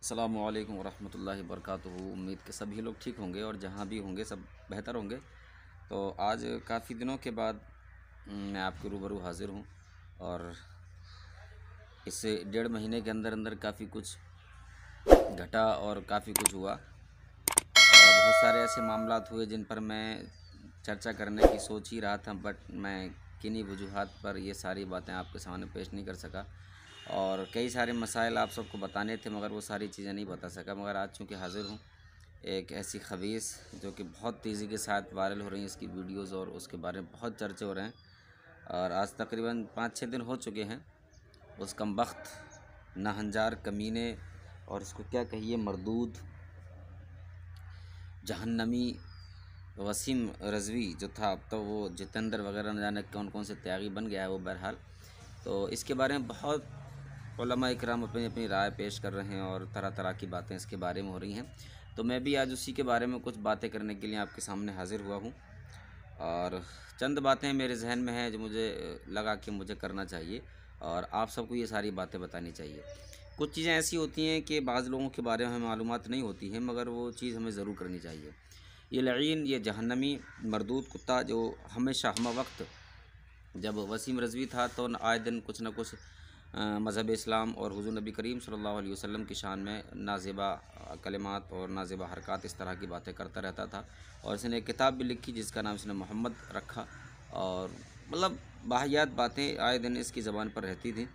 السلام علیکم ورحمۃ اللہ وبرکاتہ۔ امید کہ سبھی لوگ ٹھیک ہوں گے اور جہاں بھی ہوں گے سب بہتر ہوں گے۔ تو آج کافی دنوں کے بعد میں آپ کے روبرو حاضر ہوں، اور اس 1.5 مہینے کے اندر اندر کافی کچھ گھٹا اور کافی کچھ ہوا، اور بہت سارے ایسے معاملات ہوئے جن پر میں چرچا کرنے کی سوچ ہی رہا تھا، بٹ میں کنہیں وجوہات پر یہ ساری باتیں آپ کے سامنے پیش نہیں کر سکا، اور کئی سارے مسائل آپ سب کو بتانے تھے مگر وہ ساری چیزیں نہیں بتا سکا۔ مگر آج چونکہ حاضر ہوں ایک ایسی خبیث جو کہ بہت تیزی کے ساتھ وائرل ہو رہی ہیں، اس کی ویڈیوز اور اس کے بارے میں بہت چرچے ہو رہے ہیں، اور آج تقریباً 5-6 دن ہو چکے ہیں اس کمبخت ناہنجار کمینے، اور اس کو کیا کہیے، مردود جہنمی وسیم رضوی جو تھا، اب تو وہ جتیندر وغیرہ نہ جانے کون کون سے تیاغی بن گیا ہے وہ۔ بہرحال تو اس کے بارے میں بہت علماء اکرام اپنی اپنی رائے پیش کر رہے ہیں، اور طرح طرح کی باتیں اس کے بارے میں ہو رہی ہیں، تو میں بھی آج اسی کے بارے میں کچھ باتیں کرنے کے لیے آپ کے سامنے حاضر ہوا ہوں، اور چند باتیں میرے ذہن میں ہیں جو مجھے لگا کہ مجھے کرنا چاہیے، اور آپ سب کو یہ ساری باتیں بتانی چاہیے۔ کچھ چیزیں ایسی ہوتی ہیں کہ بعض لوگوں کے بارے میں ہمیں معلومات نہیں ہوتی ہیں، مگر وہ چیز ہمیں ضرور کرنی چاہیے۔ یہ لعین، یہ جہنمی مردود کتا جو ہمیشہ ہمہ وقت جب وسیم رضوی تھا تو آئے دن کچھ نہ کچھ مذہب اسلام اور حضور نبی کریم صلی اللہ علیہ وسلم کی شان میں نازیبا کلمات اور نازیبا حرکات اس طرح کی باتیں کرتا رہتا تھا، اور اس نے ایک کتاب بھی لکھی جس کا نام اس نے محمد رکھا، اور مطلب واہیات باتیں آئے دن اس کی زبان پر رہتی تھیں،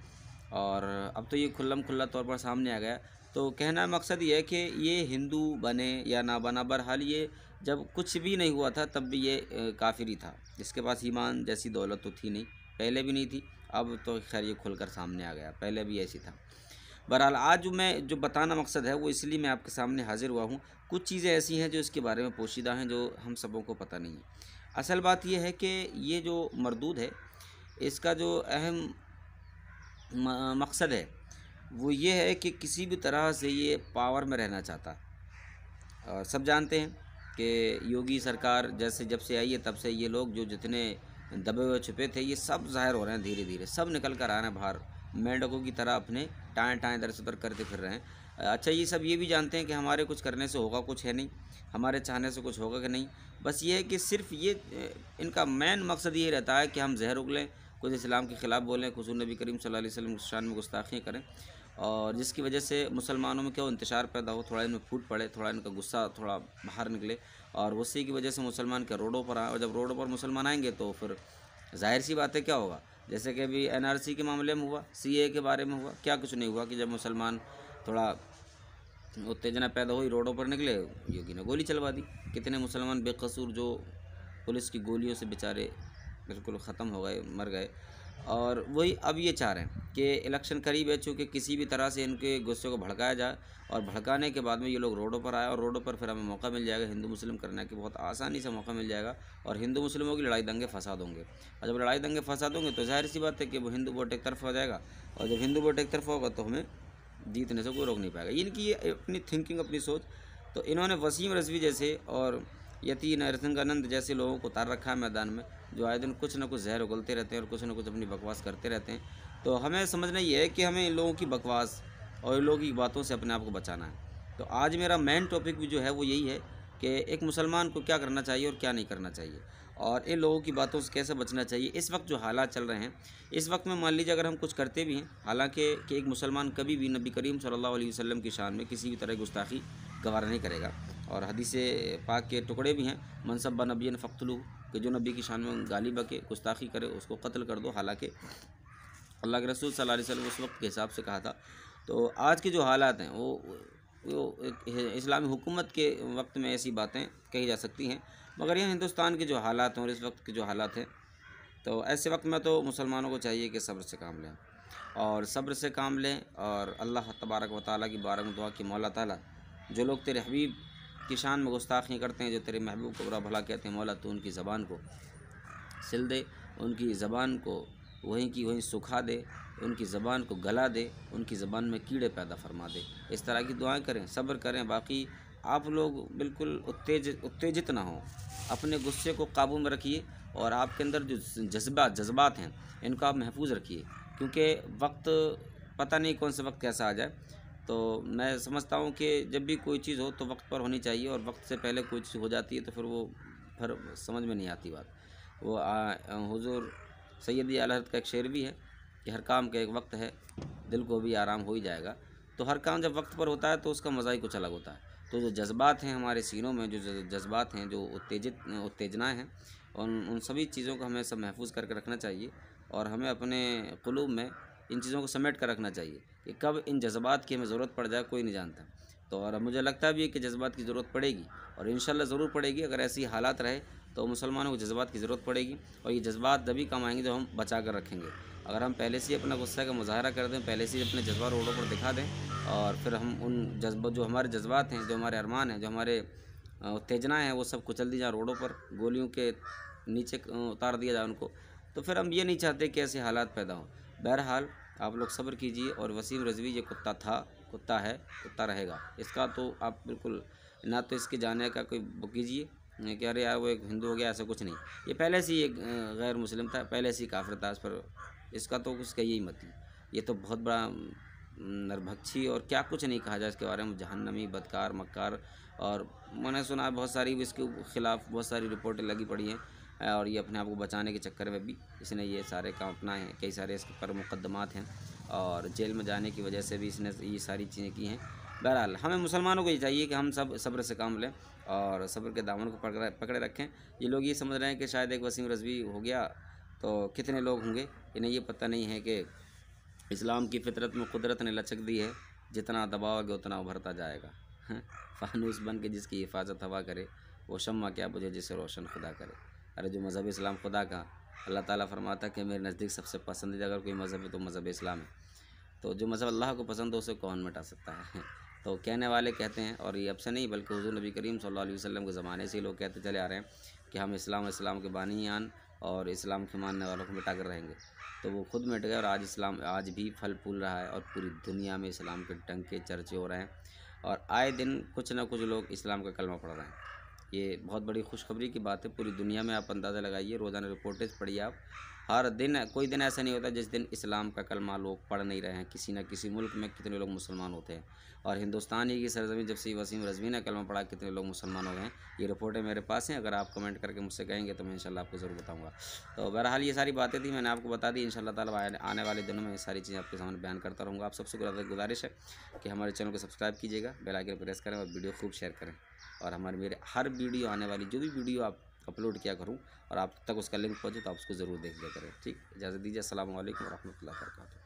اور اب تو یہ کھلم کھلا طور پر سامنے آ گیا۔ تو کہنا مقصد یہ ہے کہ یہ ہندو بنے یا نہ بنا، بہرحال یہ جب کچھ بھی نہیں ہوا تھا تب بھی یہ کافر ہی تھا، اس کے پاس ایمان جیسی دولت تو تھی نہیں، پہلے بھی نہیں تھی، اب تو خیر یہ کھل کر سامنے آ گیا، پہلے بھی ایسی تھا۔ بہرحال آج میں جو بتانا مقصد ہے وہ اس لیے میں آپ کے سامنے حاضر ہوا ہوں، کچھ چیزیں ایسی ہیں جو اس کے بارے میں پوشیدہ ہیں جو ہم سبوں کو پتہ نہیں ہے۔ اصل بات یہ ہے کہ یہ جو مردود ہے اس کا جو اہم مقصد ہے وہ یہ ہے کہ کسی بھی طرح سے یہ پاور میں رہنا چاہتا، اور سب جانتے ہیں کہ یوگی سرکار جیسے جب سے آئی ہے تب سے یہ لوگ جو جتنے دبے ہوئے چھپے تھے یہ سب ظاہر ہو رہے ہیں، دھیرے دھیرے سب نکل کر آ رہے ہیں باہر، مینڈکوں کی طرح اپنے ٹائیں ٹائیں در سے در کرتے پھر رہے ہیں۔ اچھا، یہ سب یہ بھی جانتے ہیں کہ ہمارے کچھ کرنے سے ہوگا کچھ ہے نہیں، ہمارے چاہنے سے کچھ ہوگا کہ نہیں، بس یہ ہے کہ صرف یہ ان کا مین مقصد یہ رہتا ہے کہ ہم زہر اگلیں، کچھ اسلام کے خلاف بولیں، کچھ نبی کریم صلی اللہ علیہ وسلم کی شان میں گستاخیاں کریں، اور جس کی وجہ سے مسلمانوں میں کیا انتشار پیدا ہو، تھوڑا ان میں پھوٹ پڑے، تھوڑا ان کا غصہ تھوڑا باہر نکلے، اور اسی کی وجہ سے مسلمان کے روڈوں پر آئیں، اور جب روڈوں پر مسلمان آئیں گے تو پھر ظاہر سی بات ہے کیا ہوگا، جیسے کہ ابھی NRC کے معاملے میں ہوا، CA کے بارے میں ہوا، کیا کچھ نہیں ہوا کہ جب مسلمان تھوڑا اتےجنا پیدا ہوئی روڈوں پر نکلے، یوگی نے گولی چلوا دی، کتنے مسلمان بے قصور جو پولیس کی گولیوں سے بیچارے بالکل ختم ہو گئے، مر گئے، اور وہی اب یہ چاہ رہے ہیں کہ الیکشن قریب ہے، چونکہ کسی بھی طرح سے ان کے غصے کو بھڑکایا جائے، اور بھڑکانے کے بعد میں یہ لوگ روڈوں پر آئے، اور روڈوں پر پھر ہمیں موقع مل جائے گا ہندو مسلم کرنے کی، بہت آسانی سے موقع مل جائے گا، اور ہندو مسلموں کی لڑائی دنگے فساد ہوں گے، اور جب لڑائی دنگے فساد ہوں گے تو ظاہر سی بات ہے کہ وہ ہندو ووٹ ایک طرف ہو جائے گا، اور جب ہندو ووٹ ایک طرف ہوگا تو ہمیں جیتنے سے کوئی روک نہیں پائے گا۔ ان کی یہ اپنی تھنکنگ، اپنی سوچ، تو انہوں نے وسیم رضوی جیسے اور یتی نرسنگانند جیسے لوگوں کو اتار رکھا ہے میدان میں، جو آئے دن کچھ نہ کچھ زہر اگلتے رہتے ہیں اور کچھ نہ کچھ اپنی بکواس کرتے رہتے ہیں، تو ہمیں سمجھنا یہ ہے کہ ہمیں ان لوگوں کی بکواس اور ان لوگوں کی باتوں سے اپنے آپ کو بچانا ہے۔ تو آج میرا مین ٹاپک بھی جو ہے وہ یہی ہے کہ ایک مسلمان کو کیا کرنا چاہیے اور کیا نہیں کرنا چاہیے، اور ان لوگوں کی باتوں سے کیسے بچنا چاہیے۔ اس وقت جو حالات چل رہے ہیں، اس وقت میں مان لیجیے اگر ہم کچھ کرتے بھی ہیں، حالانکہ کہ ایک مسلمان کبھی بھی نبی کریم صلی اللہ علیہ وسلم کی شان میں کسی بھی طرح کی گستاخی گوارا نہیں کرے گا، اور حدیث پاک کے ٹکڑے بھی ہیں، منصب نبی فقتلوہ، کہ جو نبی کی شان میں گالی بکے، گستاخی کرے، اس کو قتل کر دو، حالانکہ اللہ کے رسول صلی اللہ علیہ وسلم اس وقت کے حساب سے کہا تھا۔ تو آج کے جو حالات ہیں وہ اسلامی حکومت کے وقت میں ایسی باتیں کہی جا سکتی ہیں، مگر یہ ہندوستان کے جو حالات ہیں اور اس وقت کے جو حالات ہیں، تو ایسے وقت میں تو مسلمانوں کو چاہیے کہ صبر سے کام لیں، اور صبر سے کام لیں، اور اللہ تبارک و تعالیٰ کی بارگاہ میں دعا کہ مولا تعالیٰ جو لوگ تیرے حبیب کی شان میں گستاخی کرتے ہیں، جو تیرے محبوب کو برا بھلا کہتے ہیں، مولا تو ان کی زبان کو سل دے، ان کی زبان کو وہیں کی وہیں سکھا دے، ان کی زبان کو گلا دے، ان کی زبان میں کیڑے پیدا فرما دے، اس طرح کی دعائیں کریں، صبر کریں۔ باقی آپ لوگ بالکل اتیجت نہ ہوں، اپنے غصے کو قابو میں رکھیے، اور آپ کے اندر جو جذبات ہیں ان کو آپ محفوظ رکھیے، کیونکہ وقت پتہ نہیں کون سے وقت کیسا آ جائے، تو میں سمجھتا ہوں کہ جب بھی کوئی چیز ہو تو وقت پر ہونی چاہیے، اور وقت سے پہلے کوئی چیز ہو جاتی ہے تو پھر سمجھ میں نہیں آتی بات۔ وہ حضور سیدی اعلیٰ حضرت کا ایک شعر بھی ہے کہ ہر کام کا ایک وقت ہے، دل کو بھی آرام ہو ہی جائے گا۔ تو ہر کام جب وقت پر ہوتا ہے تو اس کا مزہ ہی کچھ الگ ہوتا ہے۔ تو جو جذبات ہیں ہمارے سینوں میں، جو جذبات ہیں، جو اتیجنا ہیں، ان سبھی چیزوں کو ہمیں سب محفوظ کر کے رکھنا چاہیے، اور ہمیں اپنے قلوب میں ان چیزوں کو سمیٹ کر رکھنا چاہیے کہ کب ان جذبات کی ہمیں ضرورت پڑ جائے کوئی نہیں جانتا۔ تو اور مجھے لگتا بھی ہے کہ جذبات کی ضرورت پڑے گی، اور انشاءاللہ ضرور پڑے گی۔ اگر ایسی حالات رہے تو مسلمانوں کو جذبات کی ضرورت پڑے گی، اور یہ جذبات جبھی کام آئیں گے جب ہم بچا کر رکھیں گے۔ اگر ہم پہلے سے ہی اپنا غصہ کا مظاہرہ کر دیں، پہلے سے ہی اپنے جذبات روڈوں پر دکھا دیں، اور پھر ہم ان جو ہمارے جذبات ہیں، جو ہمارے ارمان ہیں، جو ہمارے اتیجنا ہیں، وہ سب کچل دی جائیں روڈوں پر، گولیوں کے نیچے اتار دیا جائے ان کو، تو پھر ہم یہ نہیں چاہتے کہ ایسے حالات پیدا ہوں۔ بہرحال آپ لوگ صبر کیجیے، اور وسیم رضوی یہ کتا تھا، کتا ہے، کتا رہے گا۔ اس کا تو آپ بالکل نہ تو اس کے جانے کا کوئی وہ کیجیے کہ ارے یار وہ ایک ہندو ہو گیا، ایسا کچھ نہیں۔ یہ پہلے سے ہی ایک غیر مسلم تھا، پہلے سے ہی کافر تھا، اس کا تو کچھ کہیے ہی مت۔ یہ تو بہت بڑا نربھکشی اور کیا کچھ نہیں کہا جائے اس کے بارے میں، جہنمی، بدکار، مکار، اور میں نے سنا بہت ساری اس کے خلاف بہت ساری رپورٹیں لگی پڑی ہیں، اور یہ اپنے آپ کو بچانے کے چکر میں بھی اس نے یہ سارے کام اپنائے ہیں، کئی سارے اس پر مقدمات ہیں، اور جیل میں جانے کی وجہ سے بھی اس نے یہ ساری چیزیں کی ہیں۔ بہرحال ہمیں مسلمانوں کو یہ چاہیے کہ ہم سب صبر سے کام لیں، اور صبر کے دامن کو پکڑے رکھیں۔ یہ لوگ یہ سمجھ رہے ہیں کہ شاید ایک وسیم رضوی ہو گیا تو کتنے لوگ ہوں گے، انہیں یہ پتہ نہیں ہے کہ اسلام کی فطرت میں قدرت نے لچک دی ہے، جتنا دباؤ گے اتنا ابھرتا جائے گا۔ فانوس بن کے جس کی حفاظت ہوا کرے، وہ شمع کیا بجھے جسے روشن خدا کرے۔ ارے جو مذہب اسلام خدا کا، اللہ تعالیٰ فرماتا ہے کہ میرے نزدیک سب سے پسندیدہ اگر کوئی مذہب ہے تو مذہب اسلام ہے۔ تو جو مذہب اللہ کو پسند ہو اسے کون مٹا سکتا ہے؟ تو کہنے والے کہتے ہیں، اور یہ اب سے نہیں بلکہ حضور نبی کریم صلی اللہ علیہ وسلم کے زمانے سے ہی لوگ کہتے چلے آ رہے ہیں کہ ہم اسلام کے بانیان اور اسلام کے ماننے والوں کو مٹا کر رہیں گے۔ تو وہ خود مٹ گئے، اور آج اسلام آج بھی پھل پھول رہا ہے، اور پوری دنیا میں اسلام کے ڈنکے چرچے ہو رہے ہیں، اور آئے دن کچھ نہ کچھ لوگ اسلام کا کلمہ پڑھ رہے ہیں۔ یہ بہت بڑی خوشخبری کی بات ہے، پوری دنیا میں آپ اندازہ لگائیے، روزانہ رپورٹیں پڑھیے آپ، ہر دن کوئی دن ایسا نہیں ہوتا جس دن اسلام کا کلمہ لوگ پڑھ نہیں رہے ہیں۔ کسی نہ کسی ملک میں کتنے لوگ مسلمان ہوتے ہیں، اور ہندوستان ہی کی سرزمین جب سے وسیم رضوی نے کلمہ پڑھا کتنے لوگ مسلمان ہو گئے ہیں۔ یہ رپورٹیں میرے پاس ہیں، اگر آپ کمنٹ کر کے مجھ سے کہیں گے تو میں انشاءاللہ آپ کو ضرور بتاؤں گا۔ تو بہرحال یہ ساری باتیں تھیں، میں نے آپ کو بتا دی، انشاءاللہ تعالیٰ آنے والے دنوں میں یہ ساری چیزیں آپ کے سامنے بیان کرتا رہوں گا۔ آپ سب سے گزارش ہے کہ ہمارے چینل کو سبسکرائب کیجیے گا، بیل آئیکن پریس کریں، اور ویڈیو خوب شیئر کریں، اور میرے ہر ویڈیو آنے والی جو بھی ویڈیو آپ اپلوڈ کیا کروں اور آپ تک اس کا لنک پہنچے تو آپ اس کو ضرور دیکھ لیا کریں۔ ٹھیک، اجازت دیجیے، السلام علیکم ورحمۃ اللہ وبرکاتہ۔